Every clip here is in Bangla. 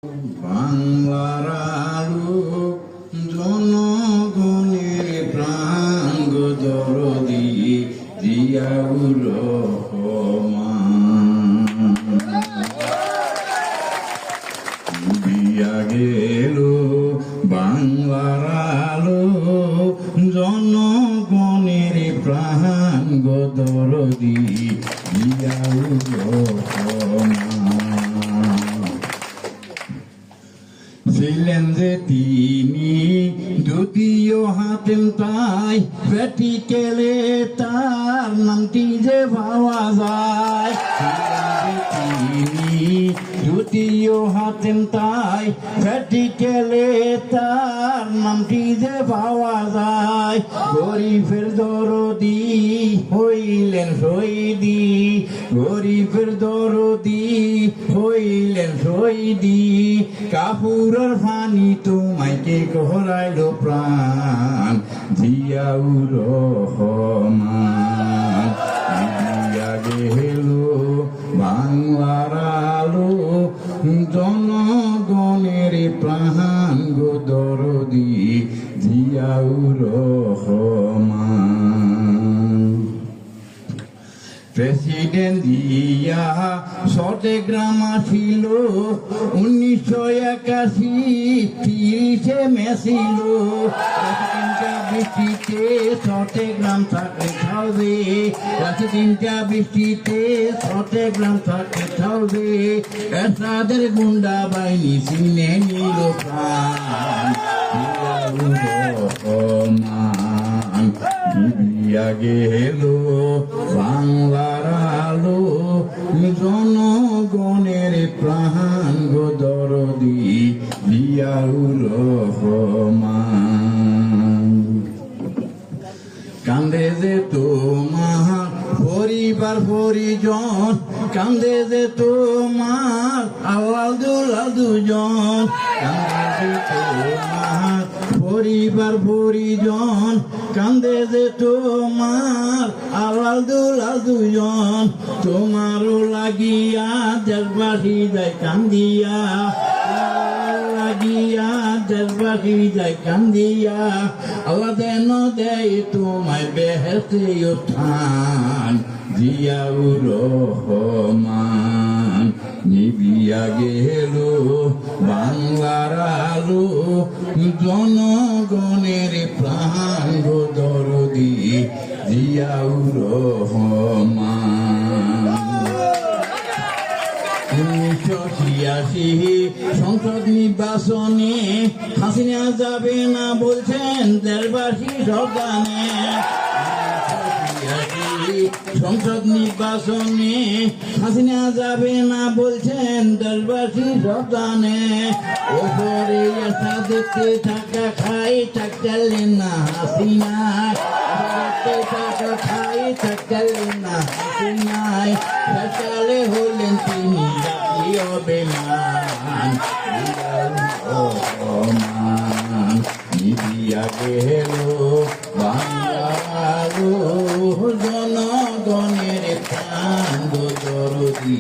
বাংলার আলো জনগণের প্রাঙ্গ দরদি জিয়াউর রহমান দিয়া গেল বাংলার আলো জনগণের প্রাঙ্গ দরদি জিয়াউর রহমান ছিলেন যে তিনি দ্বিতীয় হাতেম তাই প্র্যাকটিক্যালে তার নামটি যে পাওয়া যায়। তিনি দ্বিতীয় হাতেম তাই প্র্যাকটিক্যালে তার নামটি যে পাওয়া যায়। গরিবের দরদি হইলেন শহীদি, গরিবের দরদি হইলেন শহীদি। কাপুরের ফানি তোমায় কে কহরাইল প্রাণ জিয়াউর রহমান দিয়া গেল বাংলার আলো জনগণের প্রাণ গো দরদি জিয়াউর রহমান। প্রেসিডেন্ট জিয়া চট্টগ্রাম ছিল 1981 30 মে ছিল। তিনটা বৃষ্টিতে চট্টগ্রাম থাকতে থাকবে, তিনটা বৃষ্টিতে চট্টগ্রাম থাকতে থাকবে। এরশাদের গুন্ডা বাহিনী চিনে নিল প্রাণ রহমান দিয়া গেল বাংলার আলো জনগণের প্রাণ গো দরদি জিয়াউর রহমান। কান্দে যে তোমার পরিবার পরিজন, কান্দে যে তোমার আওয়াল দুলাল দুজন। কান্দে যে তোমার পরিবার পরিজন, কান্দে যে তোমার আওয়াল দুলাল দুজন। তোমারও লাগিয়া দেশবাসী যায় কান্দিয়া, লাগিয়া দেশবাসী যায় কান্দিয়া। আল্লাহ দেন দেয় তোমায় বেহেশতে স্থান জিয়াউর রহমান নিবিয়া গেল বাংলার আলো জনগণের প্রাণ গো দরদি জিয়াউর রহমান। 1986 সংসদ নির্বাচনে হাসিনা যাবে না বলছেন দেশবাসী সরকারে। সংসদ নির্বাচনে হাসিনা যাবে না বলছেন দেশবাসী সরকারে। ওপরে আশা দেখতে থাকা খাই থাকলেন না হাসিনা, টাকা খাই থাকলেন না হাসিনায়। সকালে হলেন তিনি জাতীয় বেমান রহমান নিবিয়া গেল বাংলার জনগণের প্রাণ গো দরদি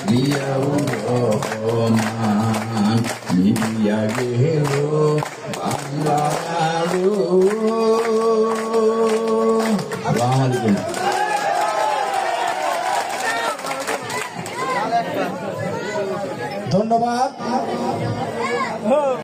জিয়াউর রহমান নিবিয়া গেল বাংলার। ধন্যবাদ।